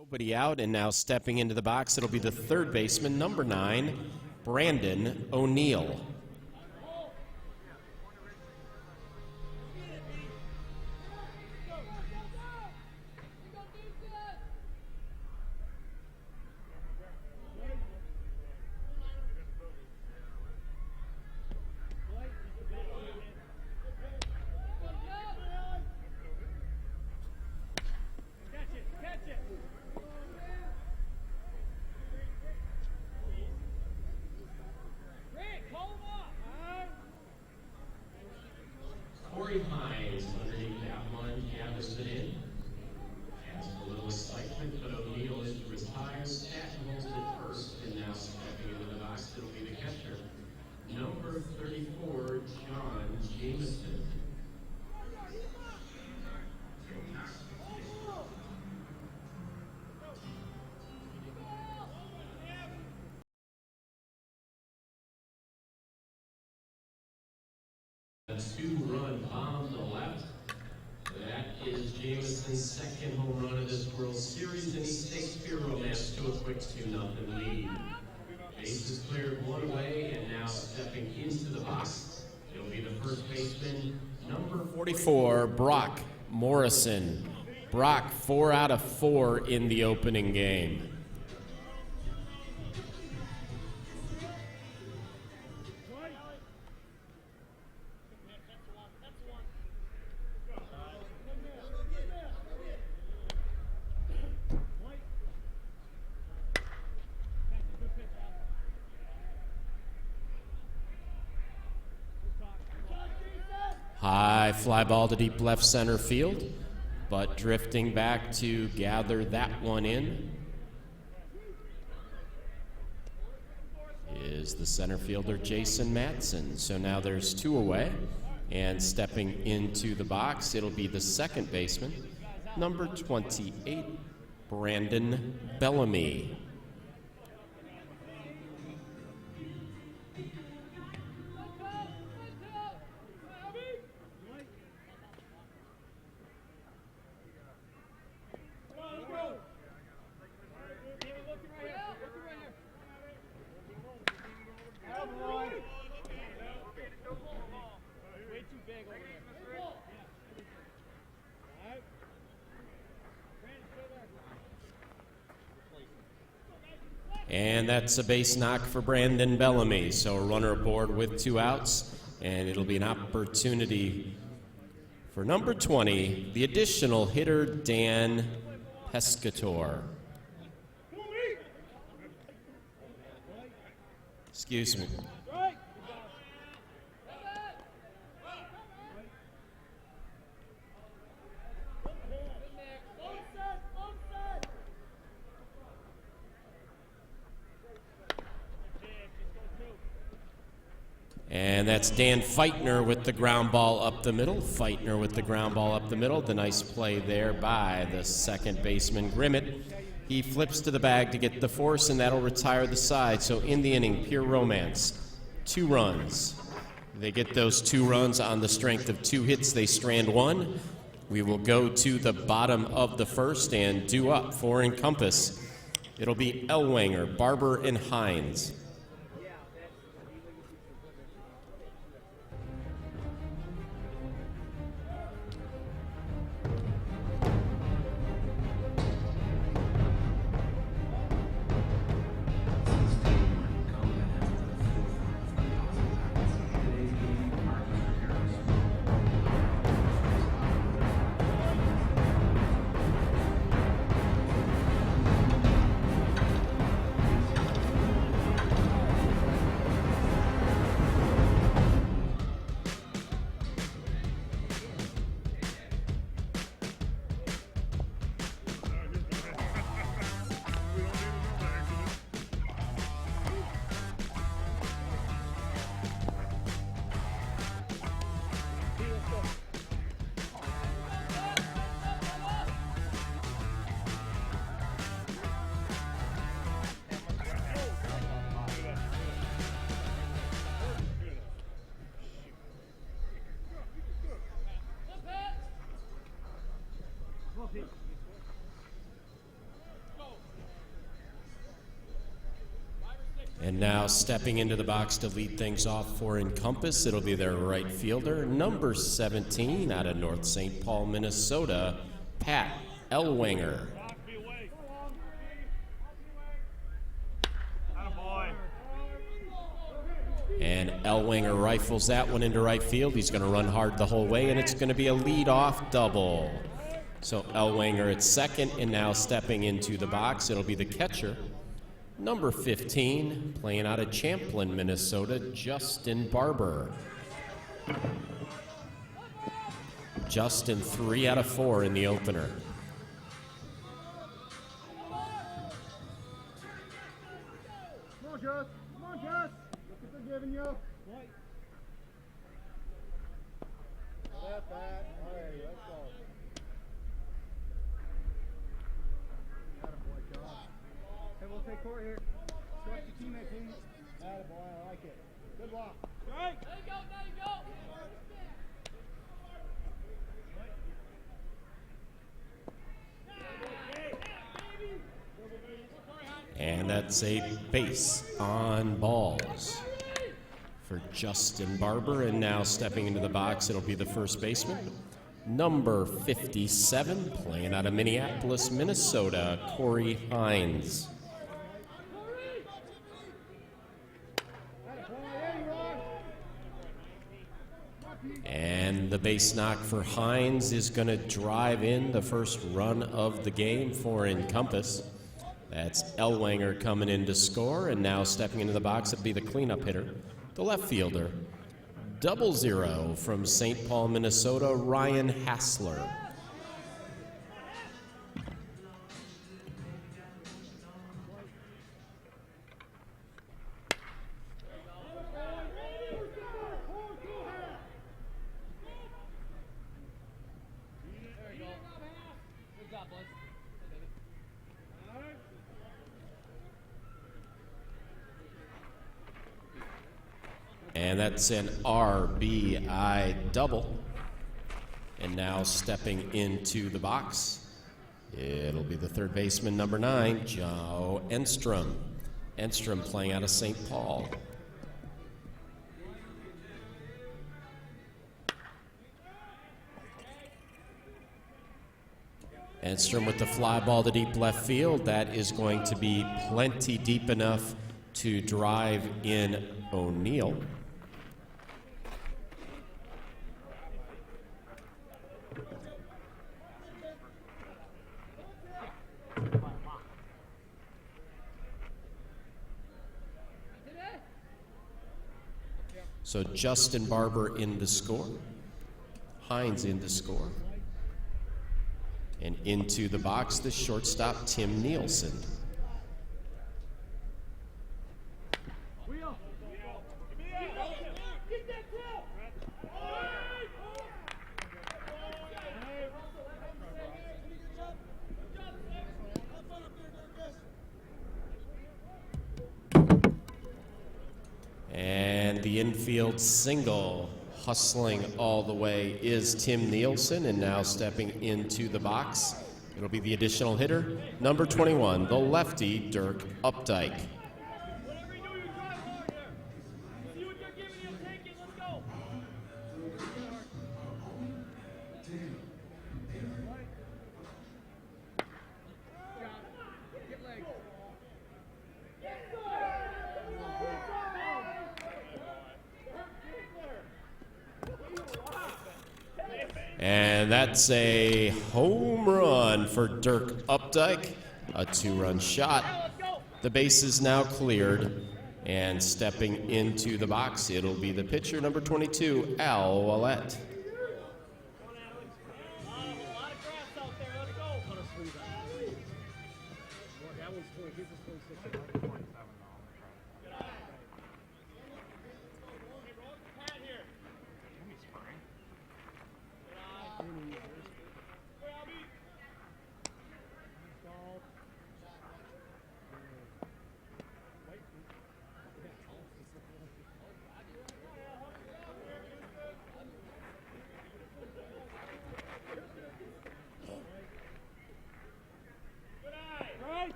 Nobody out, and now stepping into the box, it'll be the third baseman, number 9, Brandon O'Neill. Hines underneath that one, gathers it in. Has a little excitement, but O'Neill is retired. Statton holds it first, and now stepping into the box, it'll be the catcher. Number 34, John Jameson. A 2-run bomb to left. That is Jameson's second home run of this World Series, and he takes Pure Romance to a quick 2-0 lead. Bases cleared one away, and now stepping into the box, it'll be the first baseman, number 44, Brock Morrison. Brock, 4 out of 4 in the opening game. High fly ball to deep left center field, but drifting back to gather that one in is the center fielder Jason Matson. So now there's 2 away, and stepping into the box, it'll be the second baseman, number 28, Brandon Bellamy. And that's a base knock for Brandon Bellamy. So a runner aboard with 2 outs, and it'll be an opportunity for number 20, the additional hitter, Dan Pescator. Excuse me. And that's Dan Feitner with the ground ball up the middle. Feitner with the ground ball up the middle. The nice play there by the second baseman, Grimmett. He flips to the bag to get the force, and that'll retire the side. So in the inning, Pure Romance, 2 runs. They get those 2 runs on the strength of 2 hits. They strand 1. We will go to the bottom of the first and due up for Encompass. It'll be Ellwanger, Barber, and Hines. And now stepping into the box to lead things off for Encompass, it'll be their right fielder, number 17 out of North St. Paul, Minnesota, Pat Ellwanger. And Ellwanger rifles that one into right field. He's going to run hard the whole way, and it's going to be a lead-off double. So Ellwanger at second, and now stepping into the box, it'll be the catcher, number 15, playing out of Champlin, Minnesota, Justin Barber. Justin 3 out of 4 in the opener. Come on, Gus. Come on, Gus. Look what they're giving you. Left that. All right, let's go. Attaboy, Gus. Hey, we'll take court here. Select your teammate, please. Attaboy, I like it. Good walk. Right. There you go, there you go. And that's a base on balls for Justin Barber. And now stepping into the box, it'll be the first baseman, number 57, playing out of Minneapolis, Minnesota, Corey Hines. And the base knock for Hines is going to drive in the first run of the game for Encompass. That's Ellwanger coming in to score, and now stepping into the box, it'll be the cleanup hitter, the left fielder, 00 from St. Paul, Minnesota, Ryan Hassler. And that's an RBI double. And now stepping into the box, it'll be the third baseman, number 9, Joe Enstrom. Enstrom playing out of St. Paul. Enstrom with the fly ball to deep left field. That is going to be plenty deep enough to drive in O'Neill. So Justin Barber in to score. Hines in to score. And into the box, the shortstop, Tim Nielsen. And the infield single, hustling all the way, is Tim Nielsen. And now stepping into the box, it'll be the additional hitter, number 21, the lefty, Dirk Updike. And that's a home run for Dirk Updike, a 2-run shot. The base is now cleared, and stepping into the box, it'll be the pitcher, number 22, Al Ouellette.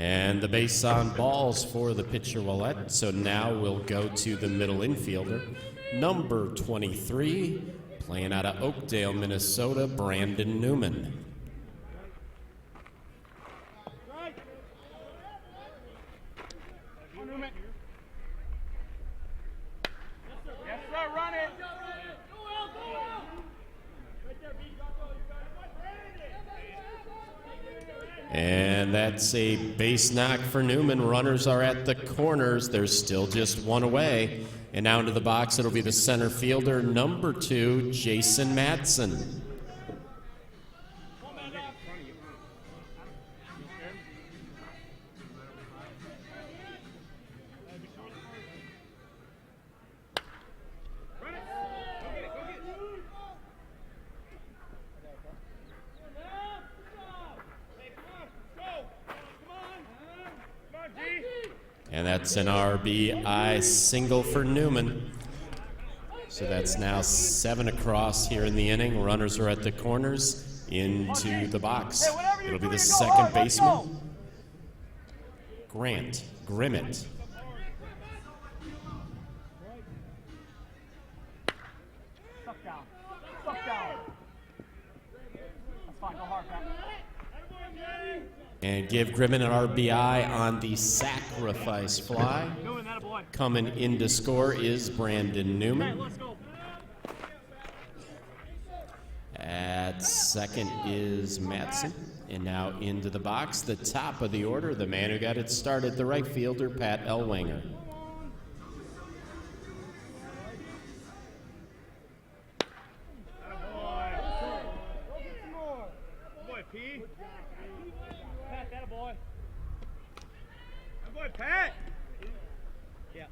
And the base on balls for the pitcher Willette. So now we'll go to the middle infielder, number 23, playing out of Oakdale, Minnesota, Brandon Newman. Yes, sir, run it. And that's a base knock for Newman. Runners are at the corners. There's still just one away. And now into the box, it'll be the center fielder, number 2, Jason Madsen. And that's an RBI single for Newman. So that's now 7 across here in the inning. Runners are at the corners, into the box. It'll be the second baseman, Grant Grimmett. Suck down. Suck down. That's fine. Go hard, Pat. And give Grimmett an RBI on the sacrifice fly. Coming in to score is Brandon Newman. At second is Madsen. And now into the box, the top of the order, the man who got it started, the right fielder, Pat Ellwanger. Pat! Yeah.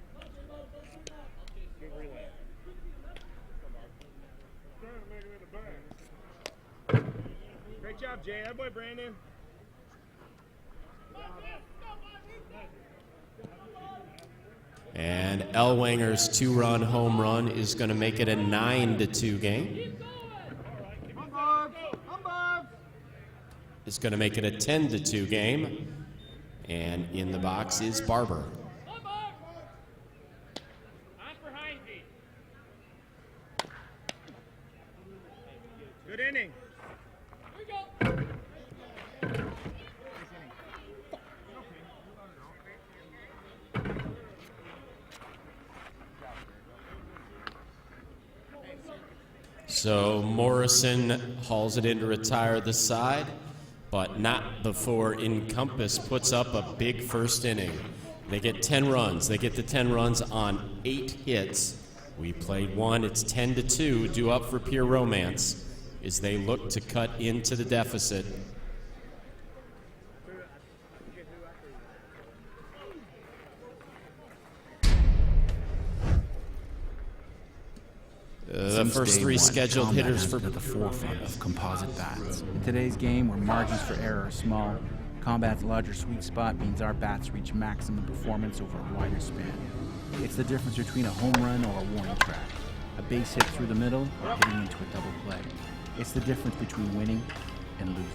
Good relay. Great job, Jay. That boy, Brandon. And Ellwanger's 2-run home run is going to make it a 9-2 game. It's going to make it a 10-2 game. And in the box is Barber. Good inning. So Morrison hauls it in to retire the side, but not before Encompass puts up a big first inning. They get 10 runs. They get the 10 runs on 8 hits. We played 1. It's 10-2, due up for pure romance as they look to cut into the deficit. The first 3 scheduled hitters for the forefront of composite bats. In today's game, where margins for error are small, Combat's larger sweet spot means our bats reach maximum performance over a wider span. It's the difference between a home run or a warning track, a base hit through the middle or hitting into a double play. It's the difference between winning and losing.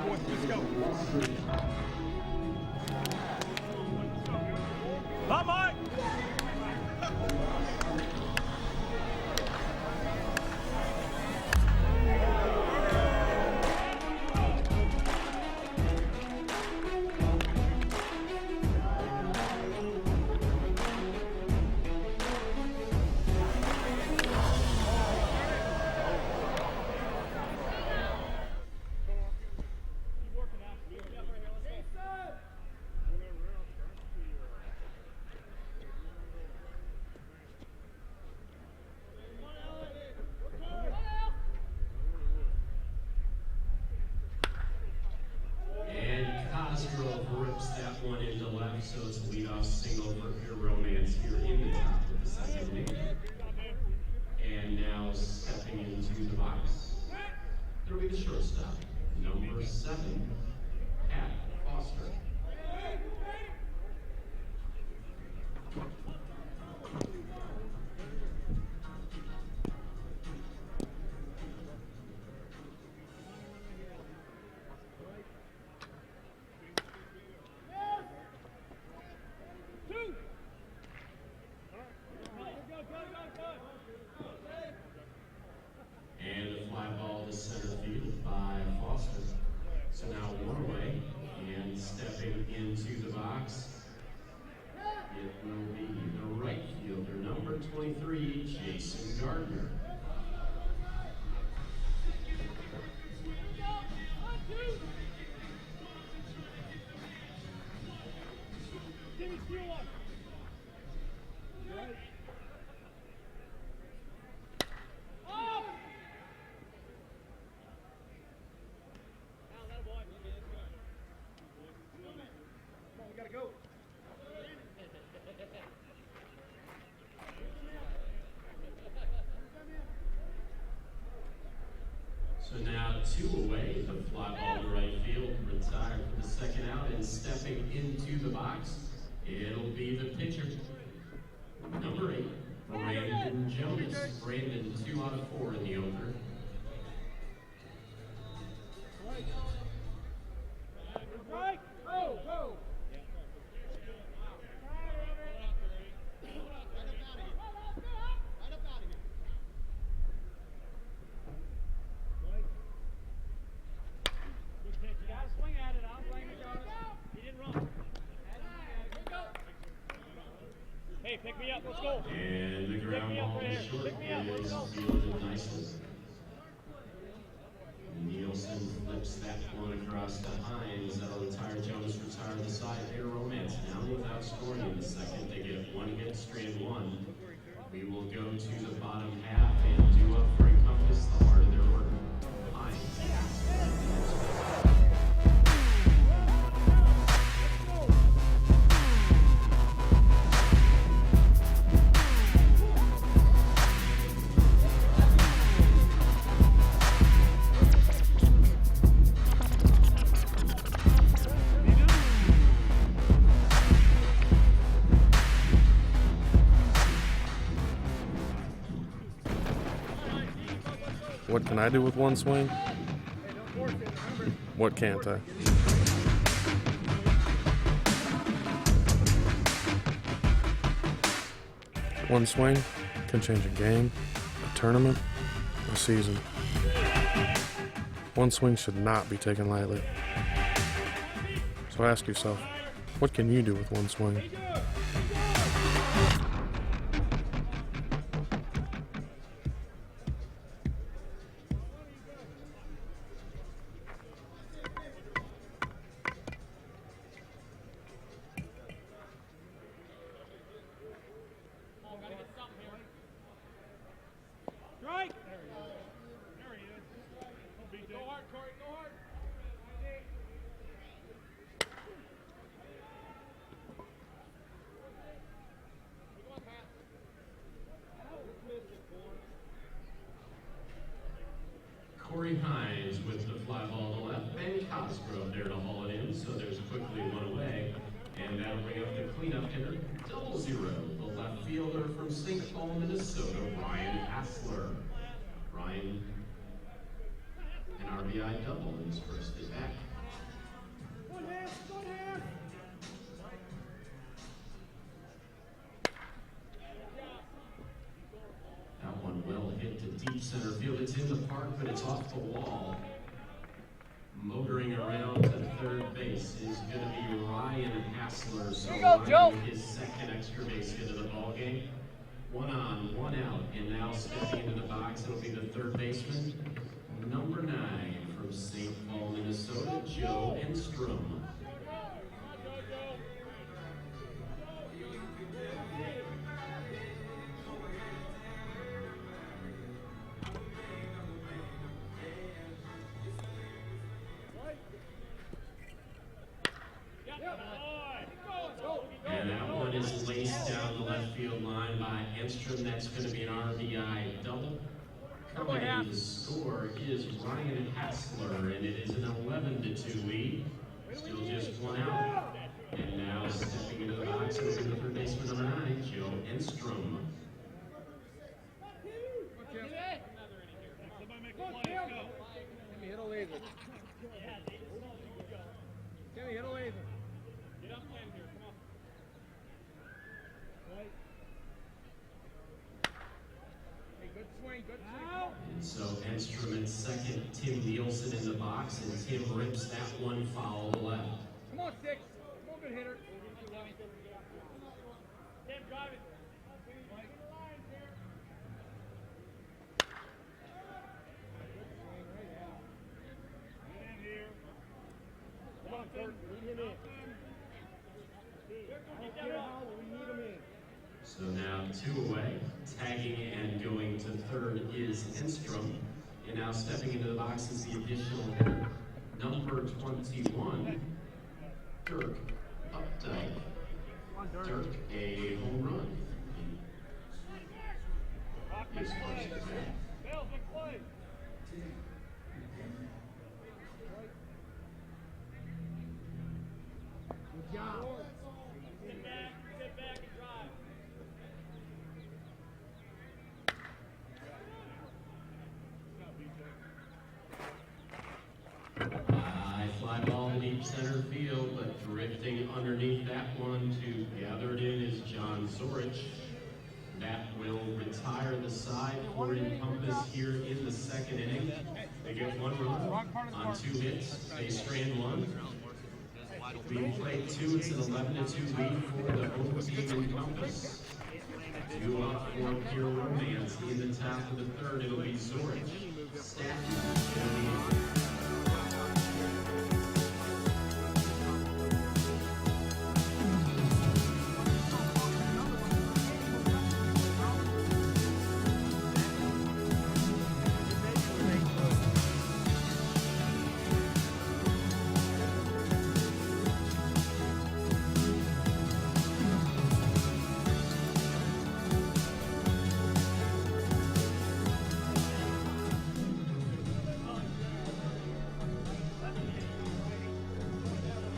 Let's go. Come on! Rips that one into left, so it's a leadoff single for pure romance here in the top of the second inning. And now stepping into the box, it'll be the shortstop, number 7, Pat Foster. into the box. It will be the right fielder, number 23, Jason Gardner. So now 2 away, the fly ball to right field, retired for the second out, and stepping into the box, it'll be the pitcher, number 8, Brandon Jonas. Brandon, 2 out of 4 in the opener. Right. Go, go. Hey, pick me up, let's go. And the ground ball is short, is fielded nicely. Nielsen flips that one across to Hines. That'll retire Jonas, retire the side there. Romance now without scoring in the second. They get 1 hit, strand 1. We will go to the bottom half and do up for Encompass the heart of their work. Hines. What can I do with one swing? What can't I? One swing can change a game, a tournament, a season. One swing should not be taken lightly. So ask yourself, what can you do with one swing? Strike! There he is. There he is. Go hard, Corey, go hard. Corey Hines with the fly ball to left. Ben Cosgrove there to haul it in, so there's quickly 1 away. And that'll bring up the cleanup hitter, 0-0. The left fielder from St. Paul, Minnesota, Ryan Hassler. Ryan, an RBI double in his first at bat. One hand, one hand. That one well hit to deep center field. It's in the park, but it's off the wall. Motoring around to third base is going to be Ryan Hassler. So Ryan with his second extra base hit of the ball game. 1 on, 1 out, and now stepping into the box, it'll be the third baseman, number 9 from St. Paul, Minnesota, Joe Enstrom. And that one is laced down the left field line by Enstrom. That's going to be an RBI double. Coming in to score is Ryan Hassler, and it is an 11-2 lead. Still just 1 out. And now stepping into the box will be the third baseman, number 9, Joe Enstrom. Timmy, hit a laser. Timmy, hit a laser. Get up 10 here, come on. Right. Hey, good swing, good swing. And so Enstrom at second, Tim Nielsen in the box, and Tim rips that one foul to left. Come on, 6. Come on, good hitter. Damn, drive it. Come on, Kurt. Lead him in. I don't care how we need him in. So now 2 away. Tagging and going to third is Enstrom. And now stepping into the box is the additional hitter, number 21, Dirk Updike. Dirk, a home run. His first at bat. Good job. Sit back and drive. High fly ball to deep center field, but drifting underneath that one to gather it in is John Zorich. That will retire the side for Encompass here in the second inning. They get 1 run on 2 hits. They strand 1. Being played 2, it's an 11-2 lead for the home team Encompass. 2 up for pure romance. In the top of the third, it'll be Zorich. Stafford.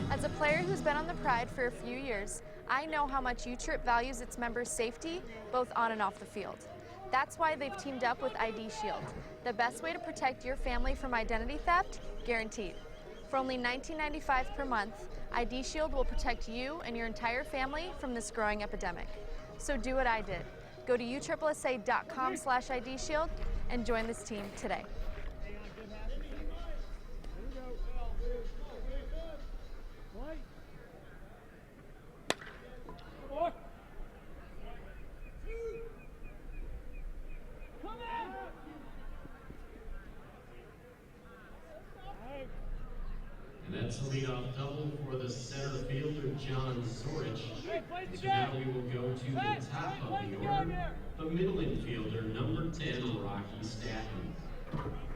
As a player who's been on the Pride for a few years, I know how much U-Trip values its members' safety, both on and off the field. That's why they've teamed up with ID Shield, the best way to protect your family from identity theft, guaranteed. For only $19.95 per month, ID Shield will protect you and your entire family from this growing epidemic. So do what I did. Go to utripplesa.com/IDShield and join this team today. And that's the leadoff double for the center fielder, John Zorich. So now we will go to the top of the order. The middle infielder, number 10, Rocky Staton.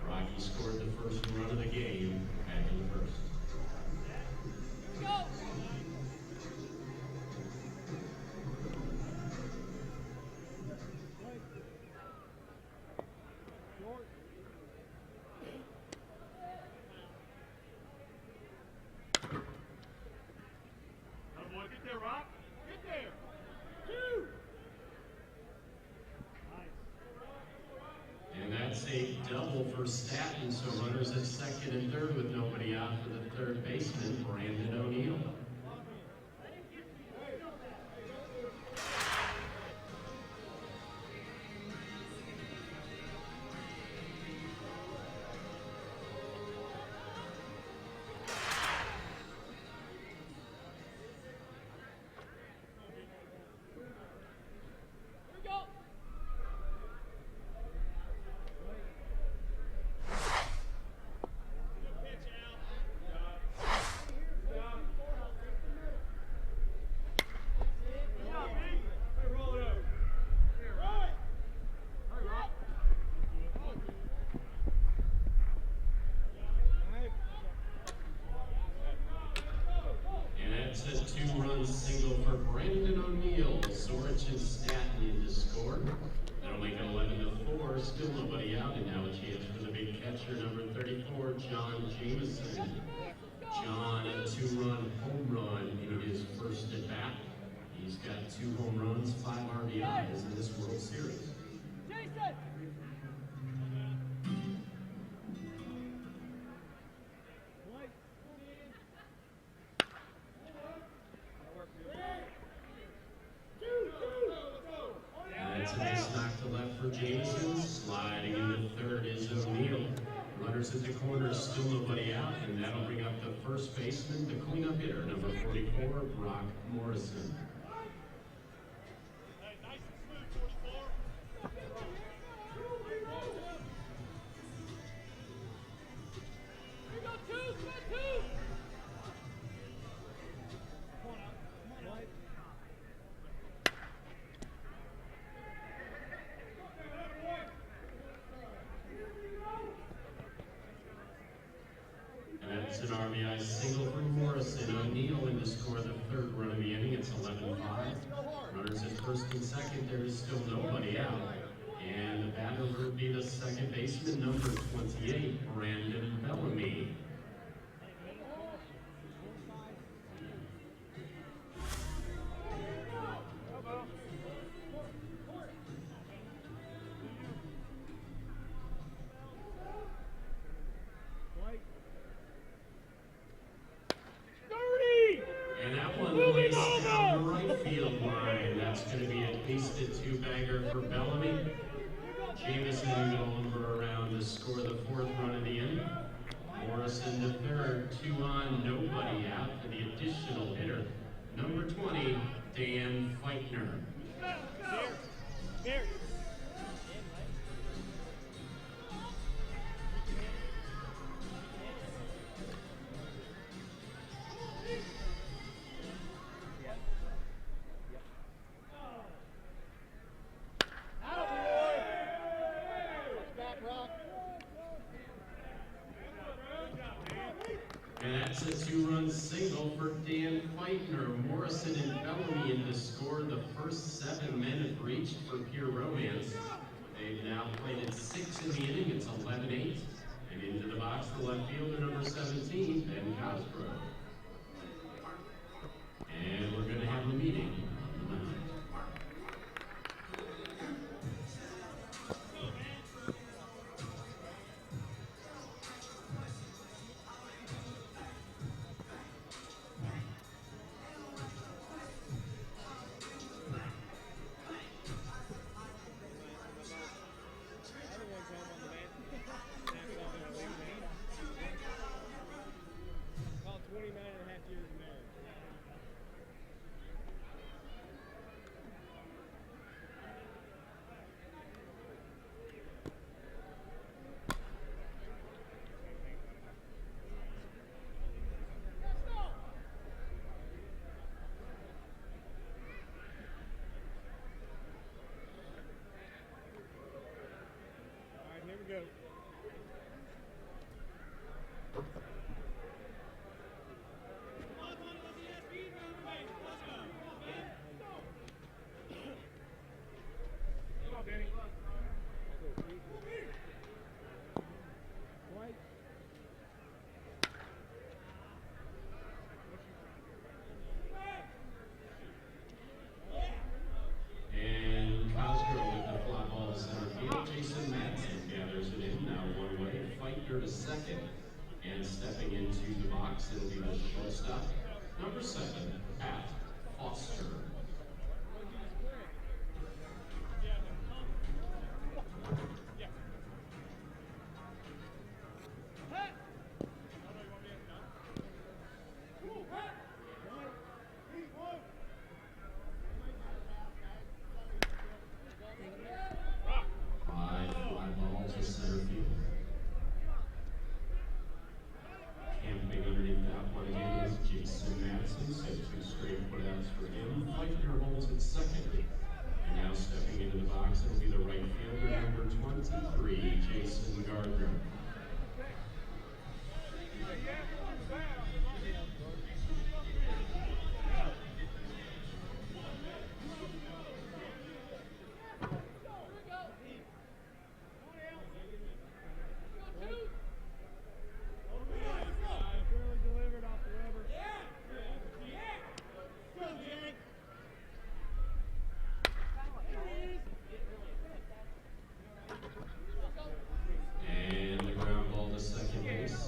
Rocky scored the first run of the game back in the first. And that's a double for Staton, so runners at second and third with nobody out for the third baseman, Brandon O'Neill. Single for Brandon O'Neill. Zorich and Staton in to score. That'll make it 11-4. Still nobody out, and now a chance for the big catcher, number 34, John Jameson. John, a 2-run home run in his first at bat. He's got 2 home runs, 5 RBIs in this World Series. Jason! That's a nice knock to left for Jameson. Sliding into third is O'Neill. Runners at the corner, still nobody out, and that'll bring up the first baseman, the cleanup hitter, number 44, Brock Morrison. And that's an RBI single from Morrison. O'Neill in to score the third run of the inning. It's 11-5. Runners at first and second. There is still nobody out. And the batter will be the second baseman, number 28, Brandon Bellamy. And that one placed down the right field line. That's going to be at least a two-bagger for Bellamy. Jameson going for around to score the fourth run of the inning. Morrison the third, 2 on, nobody out for the additional hitter, number 20, Dan Feitner. Here. And that's a 2-run single for Dan Feitner. Morrison and Bellamy in to score. The first 7 men have reached for pure romance. They've now played at 6 in the inning. It's 11-8. And into the box, the left fielder, number 17, Ben Cosgrove. And we're going to have a meeting on the mound. About 29 and a half years of marriage. All right, here we go. And Cosgrove with the fly ball to center field. Jason Madsen gathers it in, now one way. Feitner to second. And stepping into the box, it'll be the shortstop, number 7, Pat Foster. Fly ball to center field. Camping underneath that one again is Jason Madsen. So 2 straight putouts for him. Feitner holds at second. And now stepping into the box, it'll be the right fielder, number 23, Jason Gardner. Fairly delivered off the rubber. And the ground ball to second base.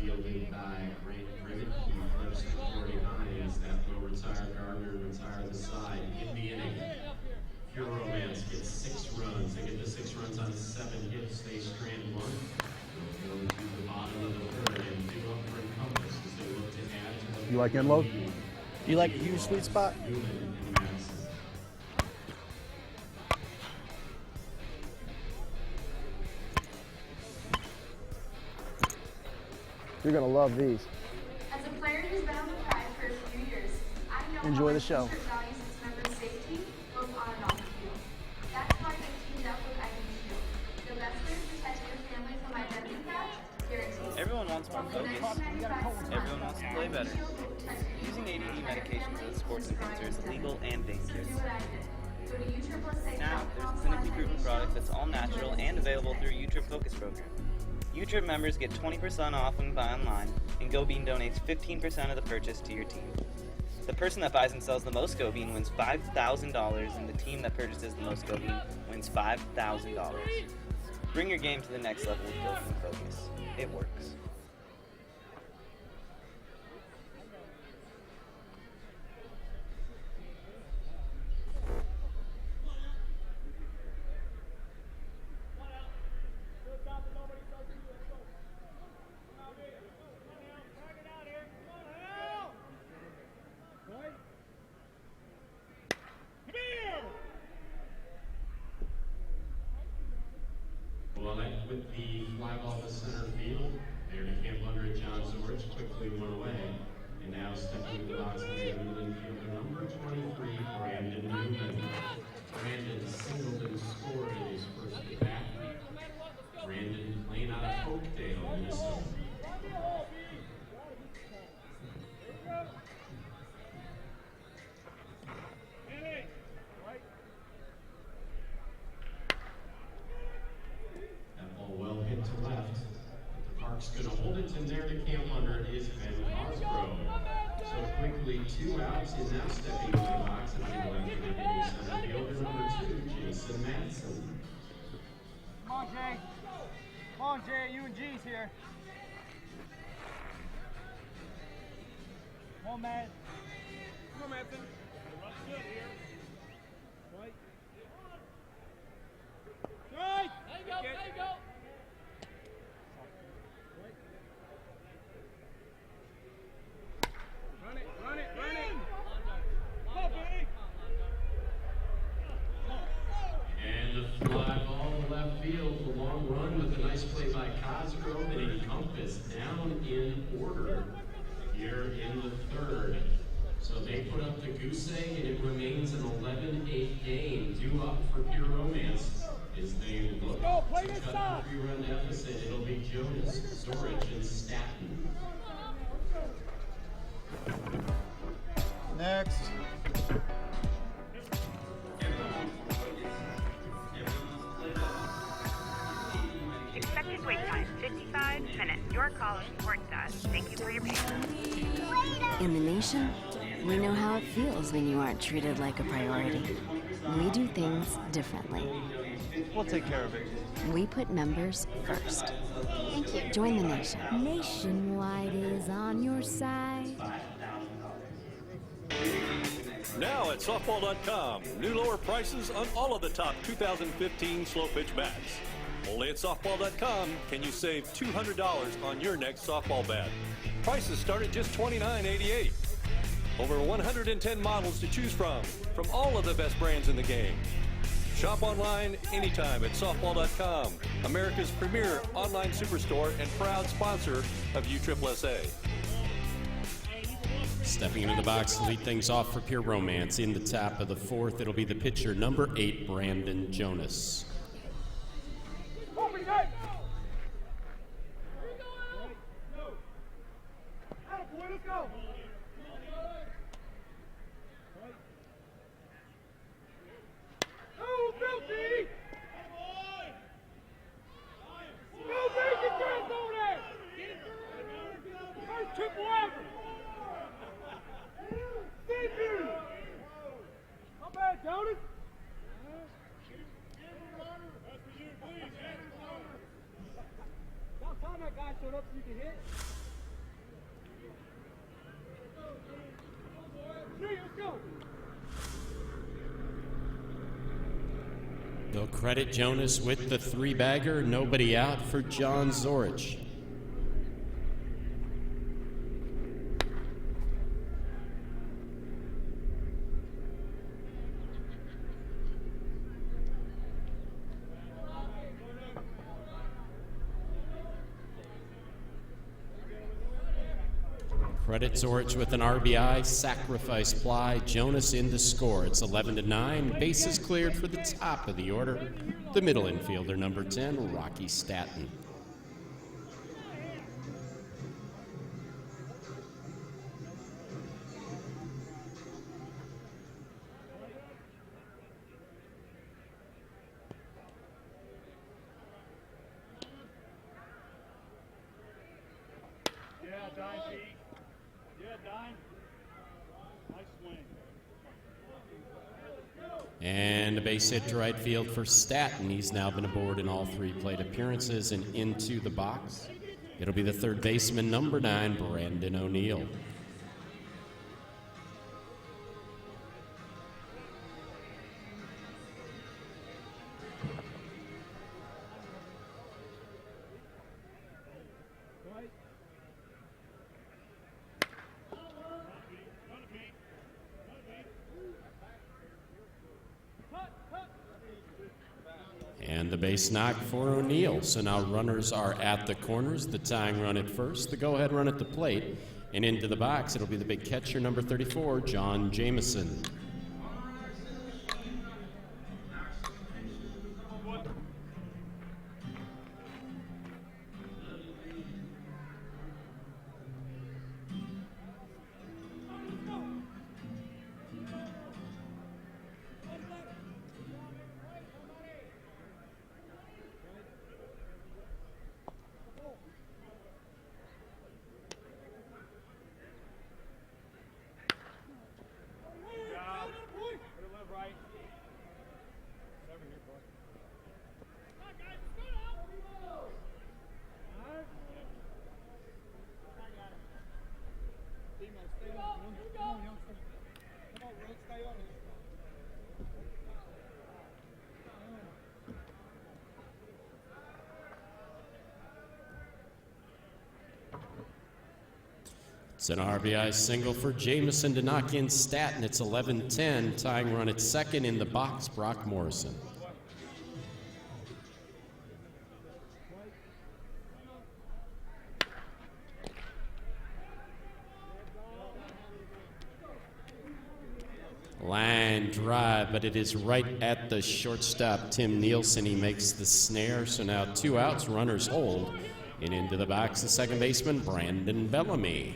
Fielded by Grant Grimmett. He flips to Corey Hines. That will retire Gardner and retire the side in the inning. Pure Romance gets 6 runs. They get the 6 runs on 7 hits. They strand 1. They'll go to the bottom of the third and do up for Encompass as they look to add to the You like Enload? lead. Do you like a huge sweet spot? You're gonna love these. As a player who's been on the Pride for a few years, I know Enjoy how the show. U-Trip values its members' safety, both on and off the field. That's why they teamed up with ID Shield. The best way to protect your family from identity theft, guaranteed. Everyone wants more focus. Everyone wants to play better. Using ADD medications as a sports influencer is illegal and dangerous. Now, there's a clinically proven product that's all natural and available through a U-Trip Focus program. U-Trip members get 20% off when you buy online, and GoBean donates 15% of the purchase to your team. The person that buys and sells the most GoBean wins $5,000, and the team that purchases the most GoBean wins $5,000. Bring your game to the next level with GoBean Focus. It works. With the fly ball to center field, there to camp under it, John Zorich quickly went away. And now stepping into the box in the middle infielder, number 23, Brandon Newman. Brandon singled and scored in his first at bat. Brandon playing out of Oakdale, Minnesota. Well hit to left. The Park's going to hold it to there to camp under is Ben Cosgrove. So quickly 2 outs, and now stepping into the box and the left of the center fielder, number 2, Jason Madsen. Come on, Jay. Come on, Jay. You and G's here. Come on, Matt. Come on, Madsen. Run good here. Right. Right. There you go. There you go. Run it. Run it. Run it. Come on, Benny. And a fly ball left field, a long run with a nice play by Cosgrove and Encompass down in order here in the third. So they put up the goose egg, and it remains an 11-8 game, due up for pure romance as they look to cut the 3-run deficit. It'll be Jonas, Storage, and Staton. Next. Expected wait time, 55 minutes. Your call is important to us. Thank you for your patience. In the nation, we know how it feels when you aren't treated like a priority. We do things differently. We'll take care of it. We put members first. Thank you. Join the nation. Nationwide is on your side. Now at softball.com, new lower prices on all of the top 2015 slow pitch bats. Only at softball.com can you save $200 on your next softball bat. Prices start at just $29.88. Over 110 models to choose from all of the best brands in the game. Shop online anytime at softball.com, America's premier online superstore and proud sponsor of USSSA. Stepping into the box to lead things off for pure romance. In the top of the fourth, it'll be the pitcher, number 8, Brandon Jonas. Let's go. Oh, Filthy! Go, baby, get over there! First triple ever! Thank you! Not bad, Jonas! About time that guy showed up so you can hit. Let's go! They'll credit Jonas with the 3-bagger. Nobody out for John Zorich. Credits Orich with an RBI, sacrifice fly, Jonas in to score. It's 11-9, bases cleared for the top of the order. The middle infielder, number 10, Rocky Staton. And a base hit to right field for Staton. He's now been aboard in all 3 plate appearances and into the box. It'll be the third baseman, number 9, Brandon O'Neill. And the base knock for O'Neill. So now runners are at the corners. The tying run at first, the go-ahead run at the plate. And into the box, it'll be the big catcher, number 34, John Jameson. It's an RBI single for Jameson to knock in Staton. It's 11-10. Tying run at second in the box, Brock Morrison. Line drive, but it is right at the shortstop, Tim Nielsen. He makes the snare, so now 2 outs, runners hold. And into the box, the second baseman, Brandon Bellamy.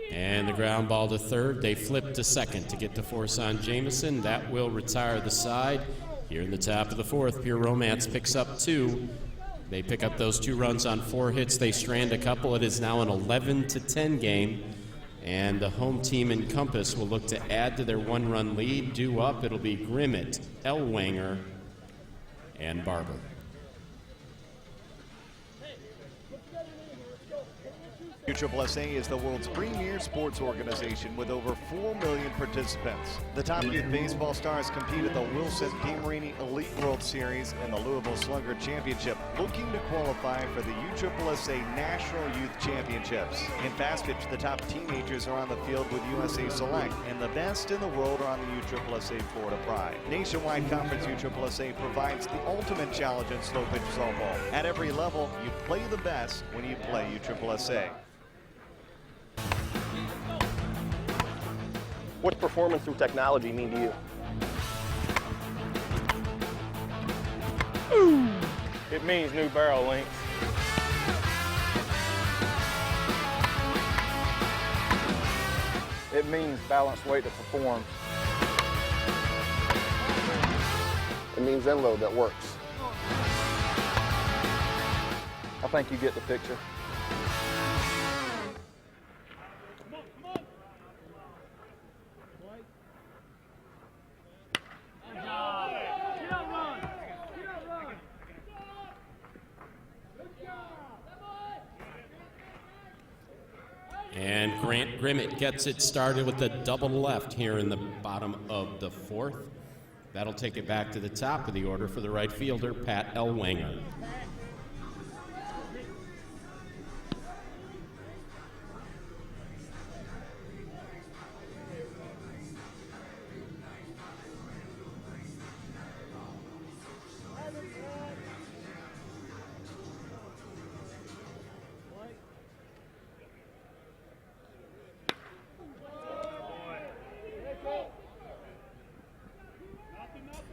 And the ground ball to third. They flip to second to get the force on Jameson. That will retire the side. Here in the top of the fourth, Pure Romance picks up 2. They pick up those 2 runs on 4 hits. They strand a couple. It is now an 11-10 game. And the home team, Encompass, will look to add to their 1-run lead. Due up, it'll be Grimmett, Elwanger, and Barber. USSSA is the world's premier sports organization with over 4 million participants. The top youth baseball stars compete at the Wilson DeMarini Elite World Series and the Louisville Slugger Championship, looking to qualify for the USSSA National Youth Championships. In fast pitch, the top teenagers are on the field with USA Select, and the best in the world are on the USSSA Florida Pride. Nationwide Conference USSSA provides the ultimate challenge in slow pitch softball. At every level, you play the best when you play USSSA. What's performance through technology mean to you? It means new barrel lengths. It means balanced weight that performs. It means end load that works. I think you get the picture. And Grant Grimmett gets it started with a double left here in the bottom of the fourth. That'll take it back to the top of the order for the right fielder, Pat Ellwanger.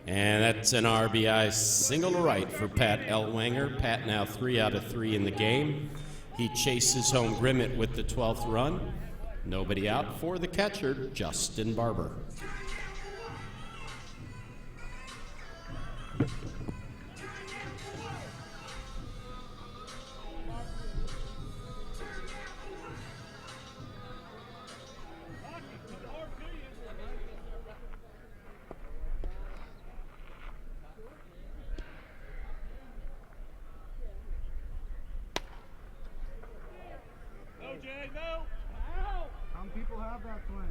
And that's an RBI single to right for Pat Ellwanger. Pat now 3 out of 3 in the game. He chases home Grimmett with the 12th run. Nobody out for the catcher, Justin Barber. Some people have that swing.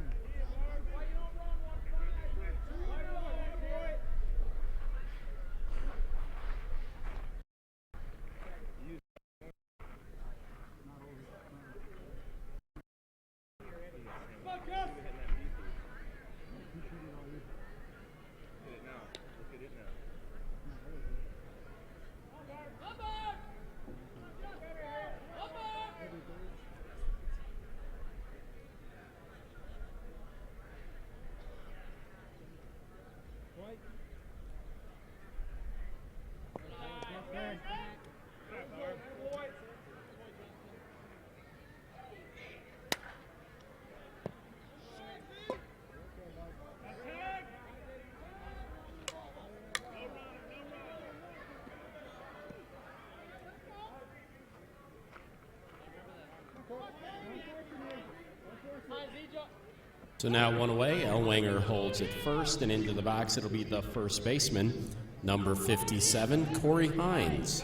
So now one away. Ellwanger holds it first, and into the box it'll be the first baseman, number 57, Corey Hines.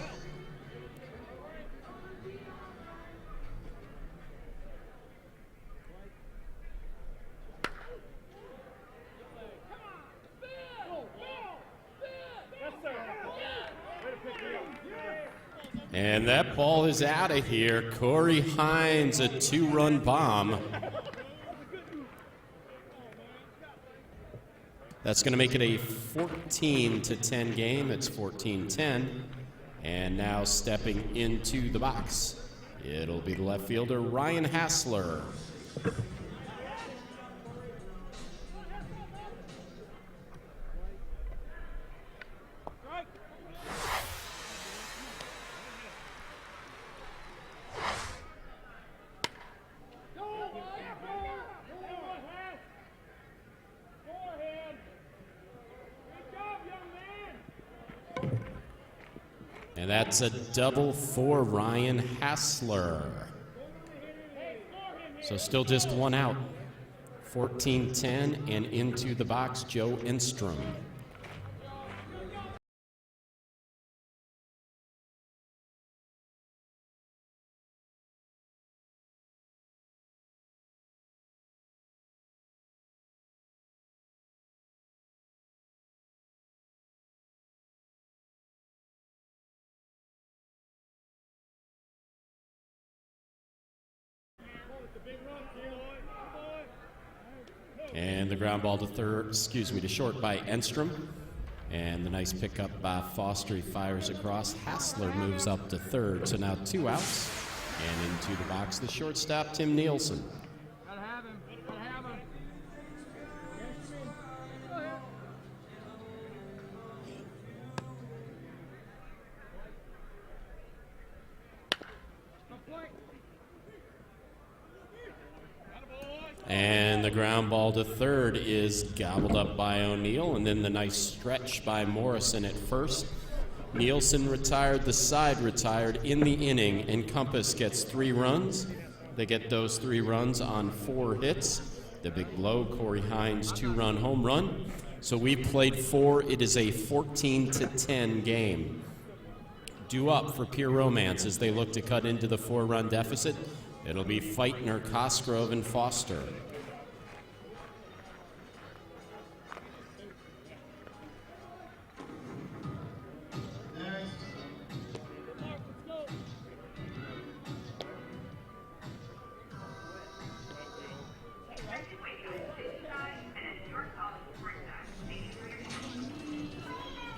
And that ball is out of here. Corey Hines, a 2-run bomb. That's going to make it a 14-10 game. It's 14-10. And now stepping into the box, it'll be the left fielder, Ryan Hassler. And that's a double for Ryan Hassler. So still just one out. 14-10, and into the box, Joe Enstrom. And the ground ball to short by Enstrom. And the nice pickup by Foster. He fires across. Hassler moves up to third. So now 2 outs. And into the box, the shortstop, Tim Nielsen. Gotta have him. Gotta have him. And the ground ball to third is gobbled up by O'Neill, and then the nice stretch by Morrison at first. Nielsen retired, the side retired in the inning. Encompass gets 3 runs. They get those 3 runs on 4 hits. The big blow, Corey Hines' 2-run home run. So we've played 4. It is a 14-10 game. Due up for Pure Romance as they look to cut into the 4-run deficit. It'll be Feitner, Cosgrove, and Foster.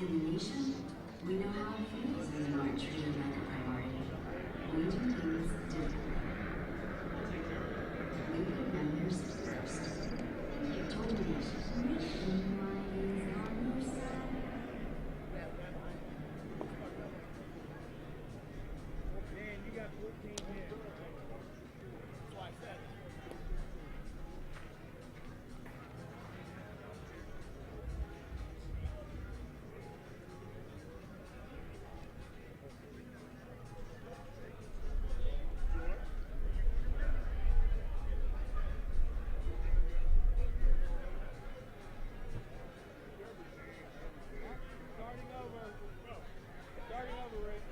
In the nation, we know how it feels when you aren't treated like a priority. We do things differently. We put members first. Join the nation. Nationwide is on your side. Man, you got 14 men. That's why I said it. Starting over, Rick.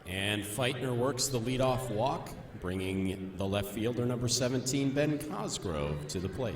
And Feitner works the leadoff walk, bringing the left fielder, number 17, Ben Cosgrove, to the plate.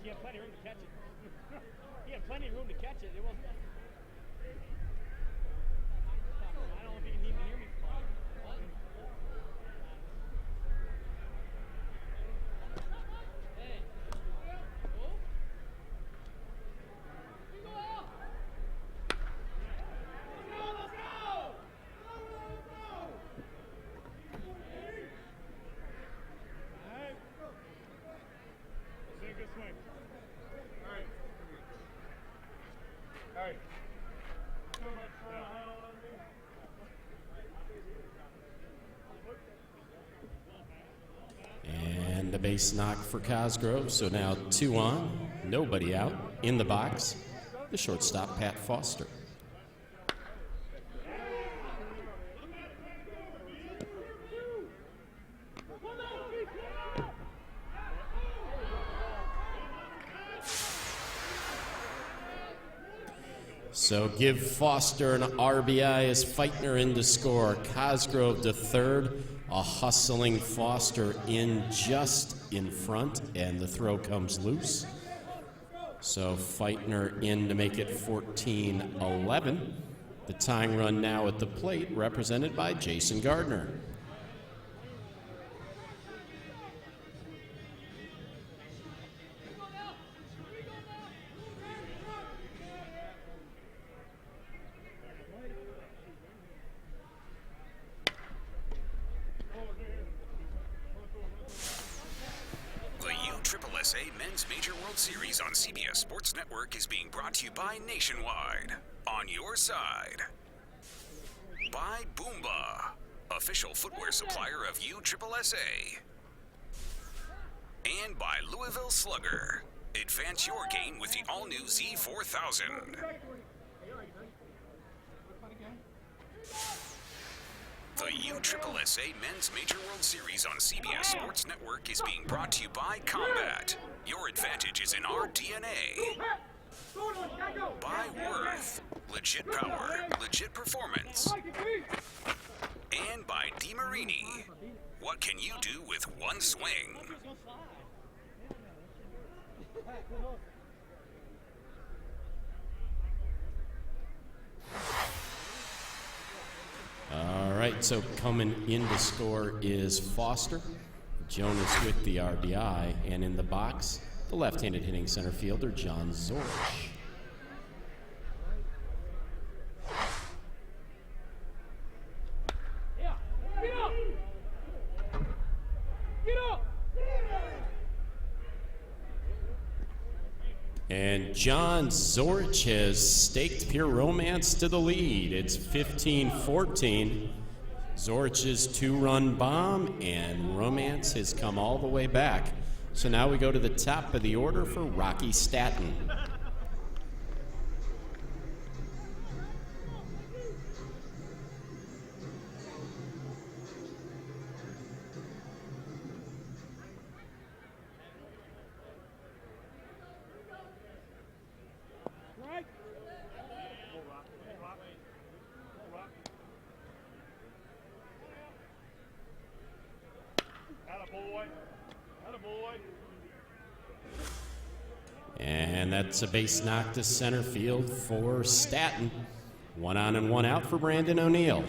He had plenty of room to catch it. He had plenty of room to catch it. It wasn't. I don't know if you can even hear me. What? Hey. Oh. We go out. Let's go. All right. Let's take a swing. All right. All right. And a base knock for Cosgrove, so now 2 on, nobody out. In the box, the shortstop, Pat Foster. So give Foster an RBI as Feitner in to score. Cosgrove to third. A hustling Foster in just in front, and the throw comes loose. So Feitner in to make it 14-11. The tying run now at the plate, represented by Jason Gardner. USA Men's Major World Series on CBS Sports Network is being brought to you by Nationwide. On your side. By Boomba, official footwear supplier of USSSA. And by Louisville Slugger. Advance your game with the all-new Z4000. The USSSA Men's Major World Series on CBS Sports Network is being brought to you by Combat. Your advantage is in our DNA. By Worth. Legit power, legit performance. And by DeMarini. What can you do with one swing? All right, so coming in to score is Foster. Jonas with the RBI, and in the box, the left-handed hitting center fielder, John Zorch. And John Zorch has staked Pure Romance to the lead. It's 15-14. Zorch's two-run bomb, and Romance has come all the way back. So now we go to the top of the order for Rocky Staton. And that's a base knock to center field for Staton. 1 on and 1 out for Brandon O'Neill.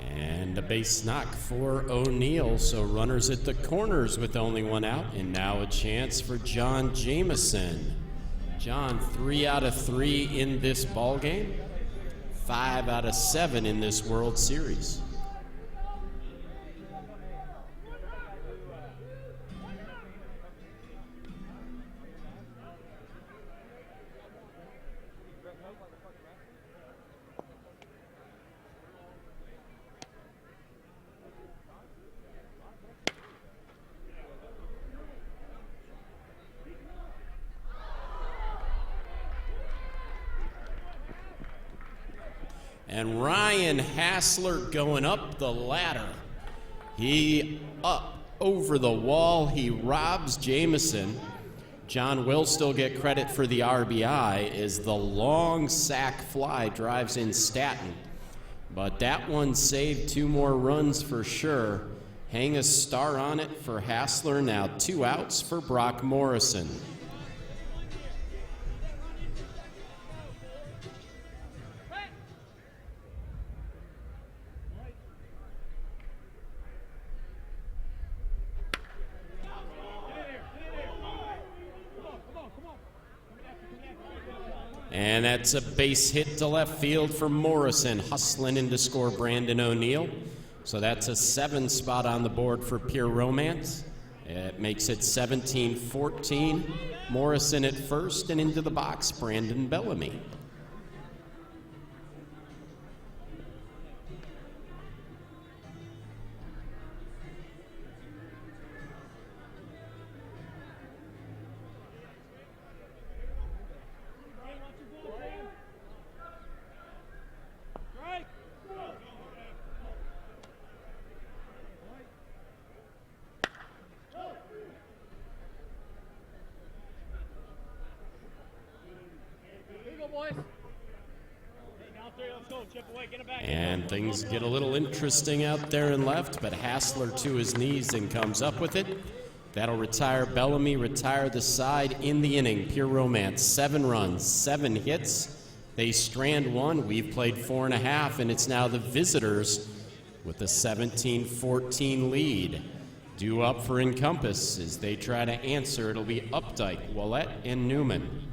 And a base knock for O'Neill, so runners at the corners with only 1 out, and now a chance for John Jameson. John, 3 out of 3 in this ball game, 5 out of 7 in this World Series. And Ryan Hassler going up the ladder. He up over the wall. He robs Jameson. John will still get credit for the RBI as the long sac fly drives in Staton. But that one saved 2 more runs for sure. Hang a star on it for Hassler. Now 2 outs for Brock Morrison. And that's a base hit to left field for Morrison, hustling in to score Brandon O'Neill. So that's a 7 spot on the board for Pure Romance. It makes it 17-14. Morrison at first, and into the box, Brandon Bellamy. And things get a little interesting out there in left, but Hassler to his knees and comes up with it. That'll retire Bellamy, retire the side in the inning. Pure Romance, 7 runs, 7 hits. They strand 1. We've played 4.5, and it's now the visitors with a 17-14 lead. Due up for Encompass as they try to answer. It'll be Updike, Willett, and Newman.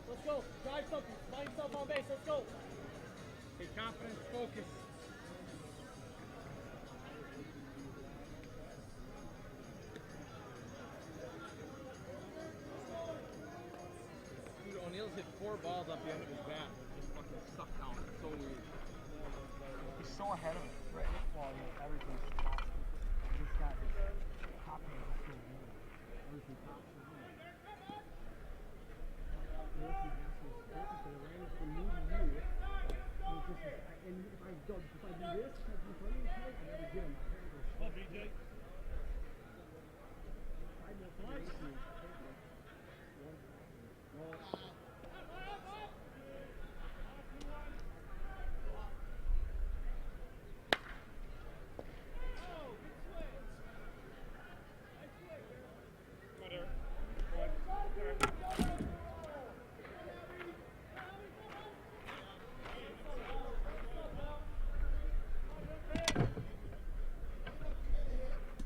Let's go. Drive something. Find yourself on base. Let's go. Take confidence. Focus. Dude, O'Neal's hit 4 balls up the end of his bat. Just fucking stuck down. It's so weird. He's so ahead of it. Right? Well, yeah, everything's top. He just got his top hand is so good. Everything's top. And if I do this, I never get him. Well, BJ.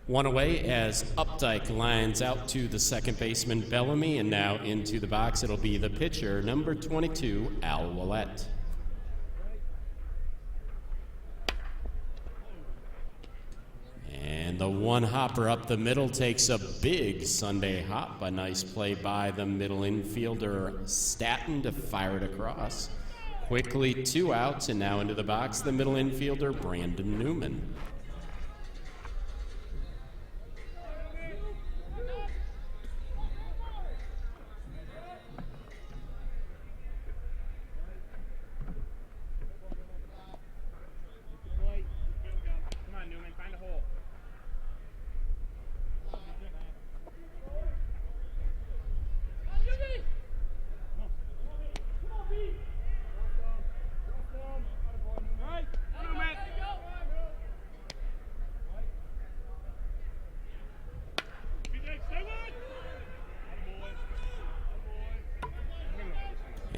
One away as Updike lines out to the second baseman Bellamy, and now into the box it'll be the pitcher, number 22, Al Willett. And the one hopper up the middle takes a big Sunday hop. A nice play by the middle infielder Staton to fire it across. Quickly 2 outs, and now into the box the middle infielder Brandon Newman.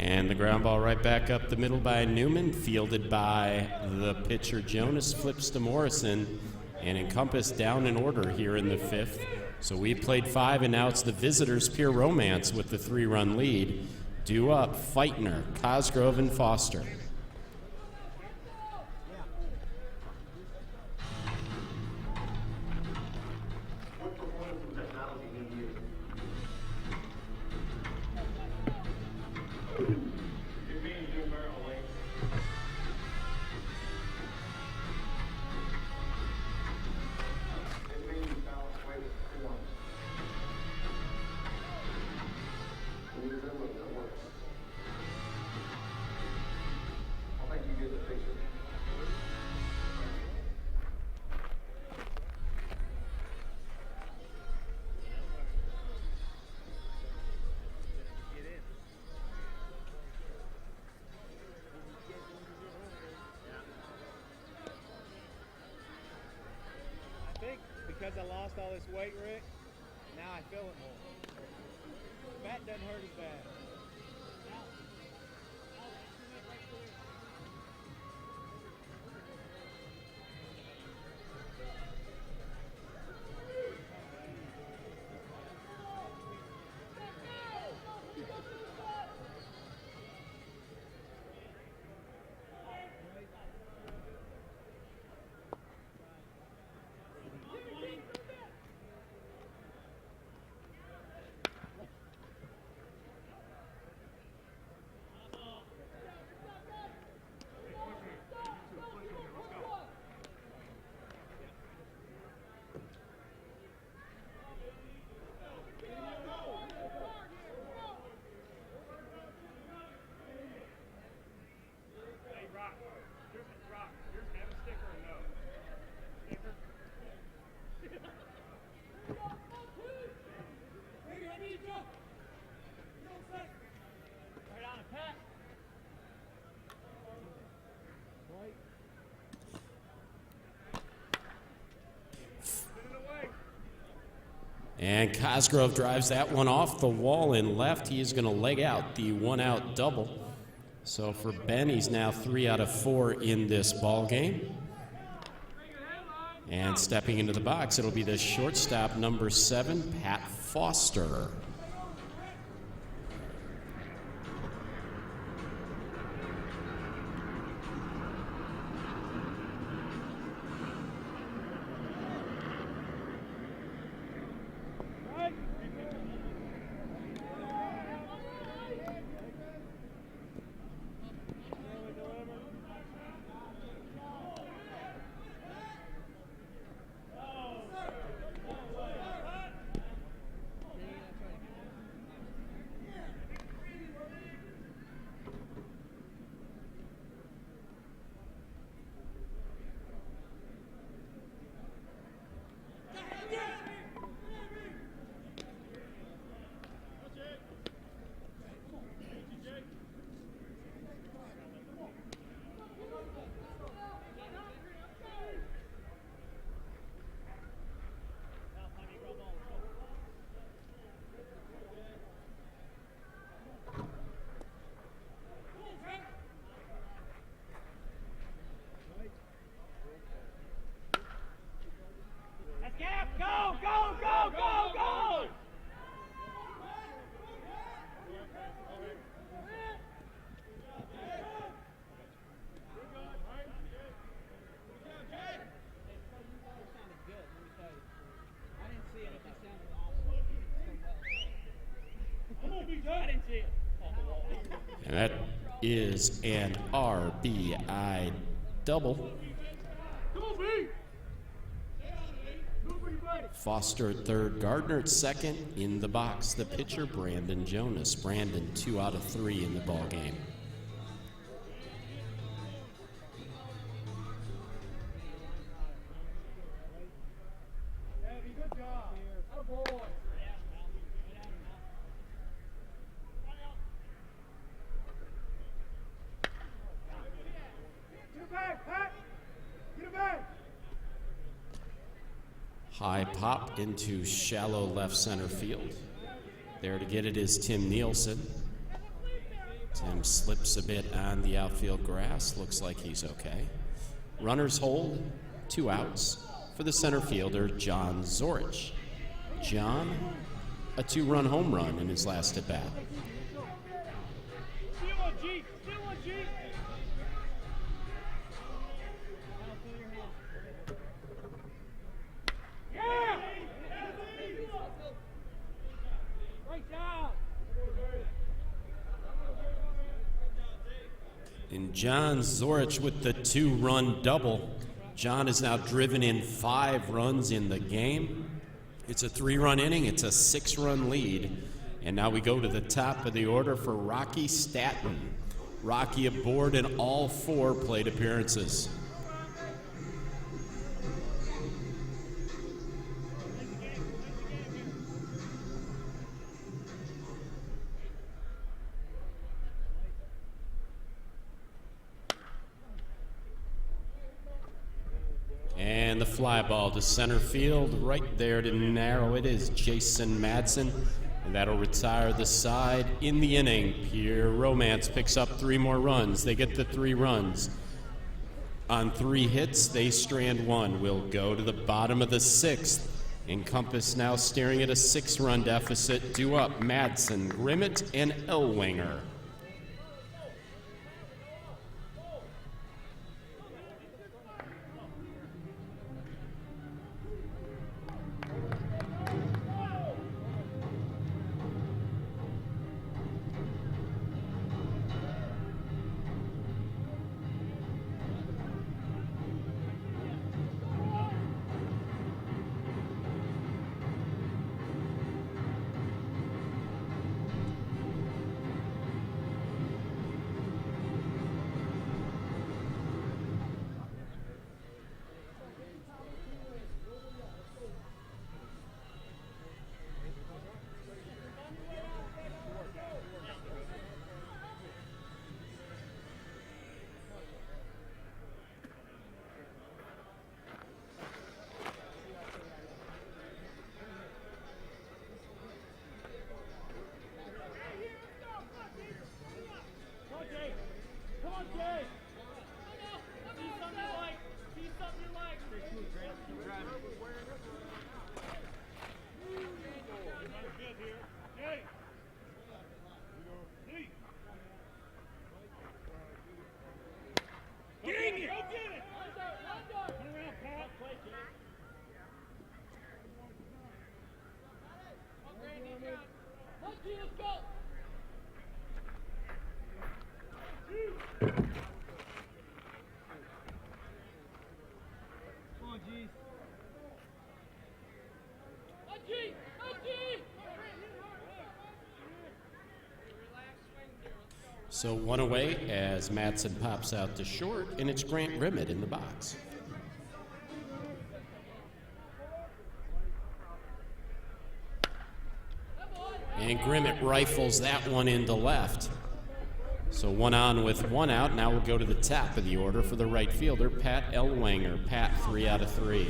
And the ground ball right back up the middle by Newman, fielded by the pitcher Jonas, flips to Morrison, and Encompass down in order here in the 5th. So we played 5, and now it's the visitors' Pure Romance with the 3-run lead. Due up, Feitner, Cosgrove, and Foster. Because I lost all this weight, Rick, now I feel it more. Fat doesn't hurt as bad. And Cosgrove drives that one off the wall in left. He is going to leg out the one-out double. So for Ben, he's now 3 out of 4 in this ball game. And stepping into the box, it'll be the shortstop, number 7, Pat Foster. And that is an RBI double. Foster at third, Gardner at second. In the box, the pitcher, Brandon Jonas. Brandon, 2 out of 3 in the ball game. High pop into shallow left center field. There to get it is Tim Nielsen. Tim slips a bit on the outfield grass. Looks like he's okay. Runners hold, 2 outs for the center fielder, John Zorich. John, a 2-run home run in his last at bat. And John Zorich with the 2-run double. John has now driven in 5 runs in the game. It's a 3-run inning. It's a 6-run lead. And now we go to the top of the order for Rocky Statton. Rocky aboard in all 4 plate appearances. And the fly ball to center field, right there to narrow it is Jason Madsen. And that'll retire the side in the inning. Pure Romance picks up 3 more runs. They get the 3 runs. On 3 hits, they strand 1. We'll go to the bottom of the 6th. Encompass now staring at a 6-run deficit. Due up Madsen, Grimmett, and Ellwanger. So one away as Madsen pops out to short, and it's Grant Grimmett in the box. And Grimmett rifles that one into left. So one on with one out. Now we'll go to the top of the order for the right fielder, Pat Ellwanger. Pat, 3 out of 3.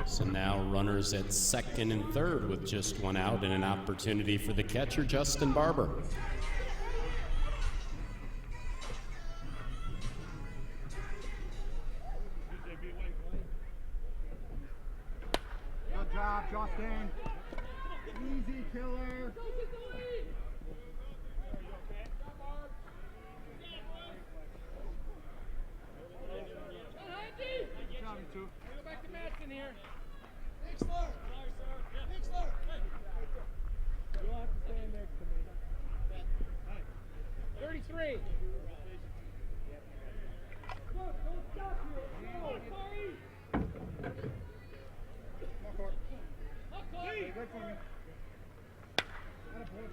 So now runners at second and third with just one out and an opportunity for the catcher, Justin Barber. Good job, Justin. Easy, killer. Good job, you two. Go back to Madsen here. You'll have to stand next to me. 33. Look, don't stop here. Go, Corey. Hey, good for me.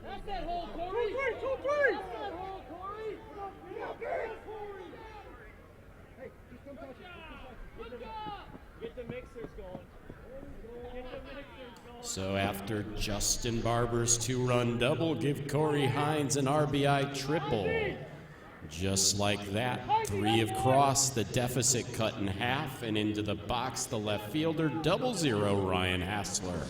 That's that hole, Corey. 2-3. That's that hole, Corey. Hey, just don't touch it. Good job. Get the mixers going. So after Justin Barber's 2-run double, give Corey Hines an RBI triple. Just like that, 3 have crossed, the deficit cut in half, and into the box, the left fielder, 0-0, Ryan Hassler.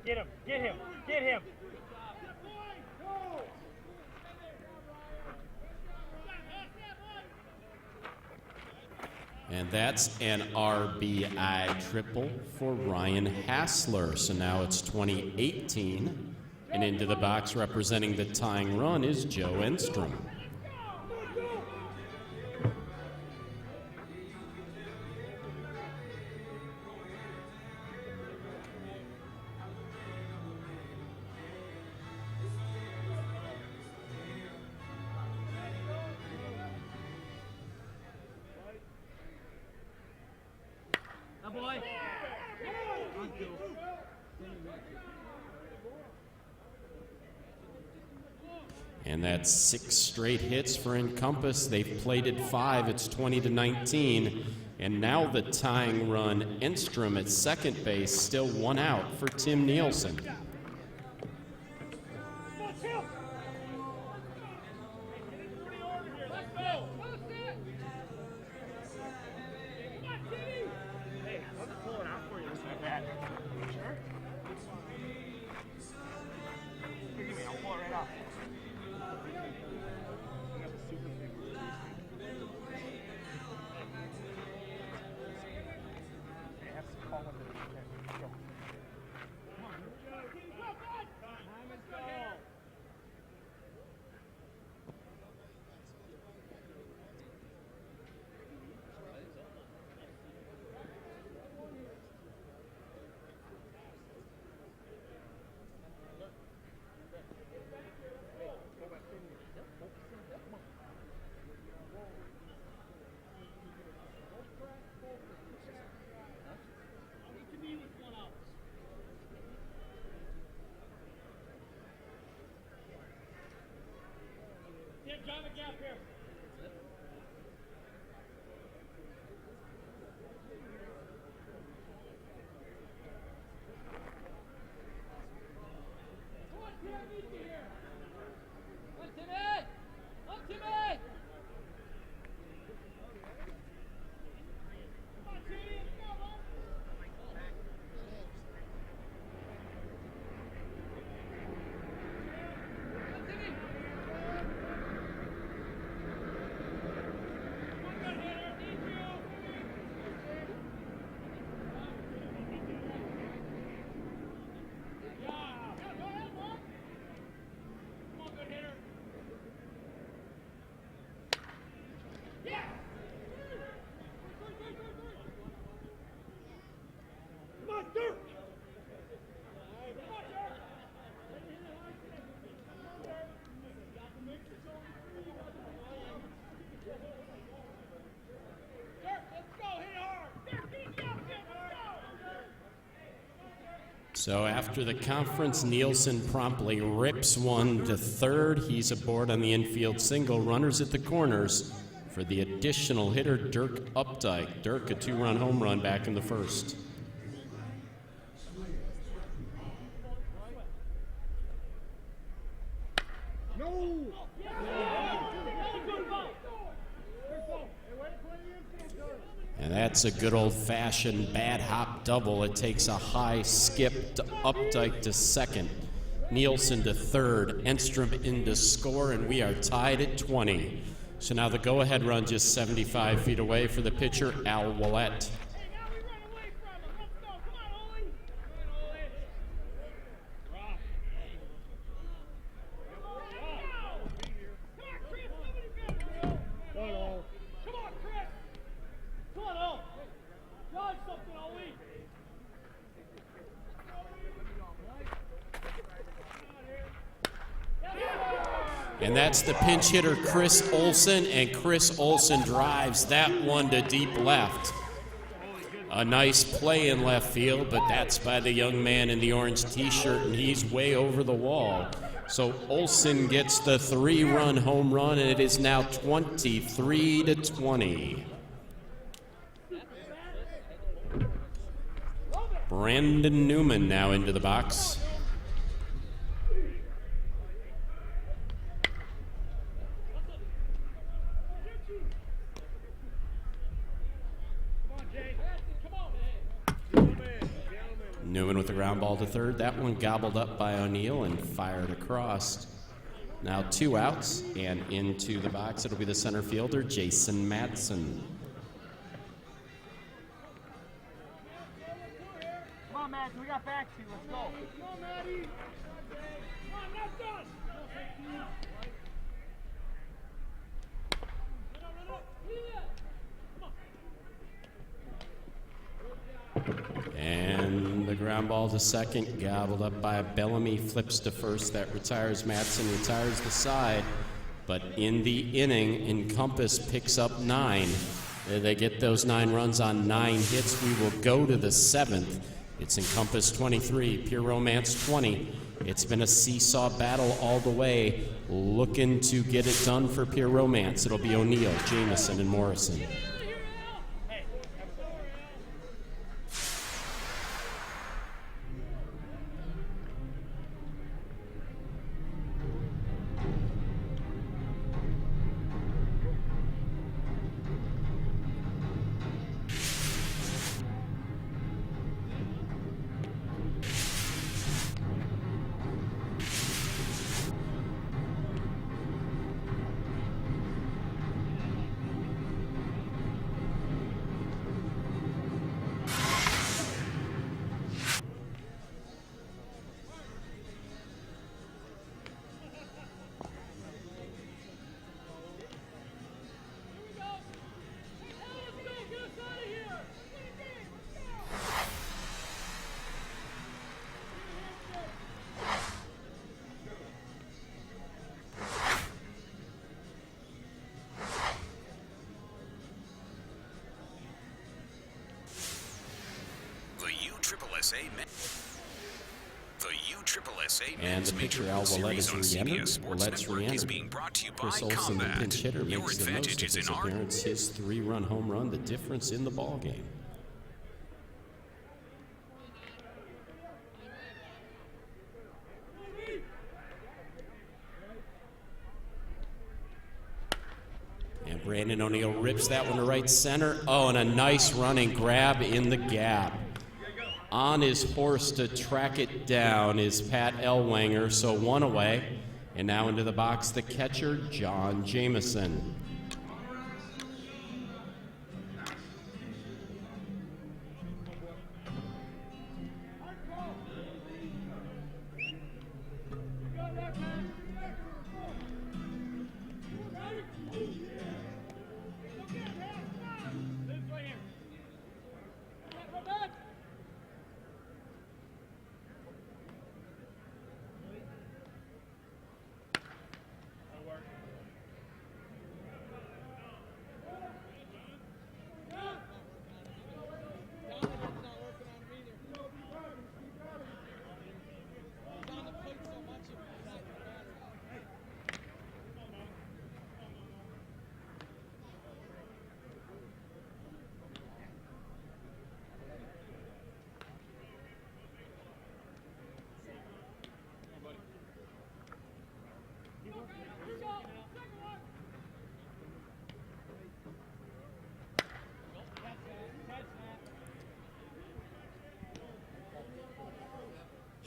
Get him, get him, get him. And that's an RBI triple for Ryan Hassler. So now it's 2018. And into the box representing the tying run is Joe Enstrom. Boy. And that's 6 straight hits for Encompass. They've played it 5. It's 20-19. And now the tying run, Enstrom at second base, still 1 out for Tim Nielsen. Drive a gap here. So after the conference, Nielsen promptly rips one to third. He's aboard on the infield single. Runners at the corners for the additional hitter, Dirk Updike. Dirk, a 2-run home run back in the first. And that's a good old-fashioned bad hop double. It takes a high skip to Updike to second, Nielsen to third, Enstrom in to score, and we are tied at 20. So now the go-ahead run just 75 feet away for the pitcher, Al Willett. And that's the pinch hitter, Chris Olson, and Chris Olson drives that one to deep left. A nice play in left field, but that's by the young man in the orange t-shirt, and he's way over the wall. So Olson gets the 3-run home run, and it is now 23-20. Brandon Newman now into the box. Newman with the ground ball to third. That one gobbled up by O'Neill and fired across. Now 2 outs, and into the box it'll be the center fielder, Jason Madsen. Come on, Matt, we got back to you. Let's go. Come on, Maddie. Come on, not done. And the ground ball to second, gobbled up by Bellamy, flips to first. That retires Madsen, retires the side. But in the inning, Encompass picks up 9. They get those 9 runs on 9 hits. We will go to the 7th. It's Encompass 23, Pure Romance 20. It's been a seesaw battle all the way, looking to get it done for Pure Romance. It'll be O'Neill, Jamison, and Morrison. And the pitcher, Al Willett, is re-entered. Willett's re-entered. Chris Olson, the pinch hitter, makes the most of his appearance. His 3-run home run, the difference in the ball game. And Brandon O'Neill rips that one to right center. Oh, and a nice running grab in the gap. On his horse to track it down is Pat Ellwanger, so 1 away. And now into the box, the catcher, John Jamison.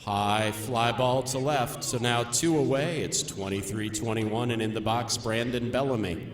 High fly ball to left, so now 2 away. It's 23-21, and in the box, Brandon Bellamy.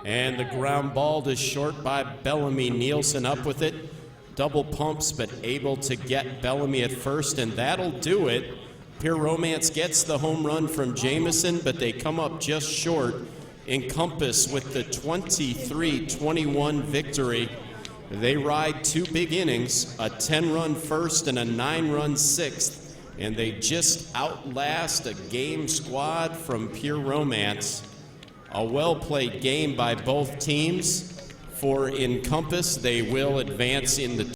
And the ground ball is short by Bellamy. Nielsen up with it. Double pumps, but able to get Bellamy at first, and that'll do it. Pure Romance gets the home run from Jamison, but they come up just short. Encompass with the 23-21 victory. They ride 2 big innings, a 10-run first and a 9-run sixth, and they just outlast a game squad from Pure Romance. A well-played game by both teams. For Encompass, they will advance in the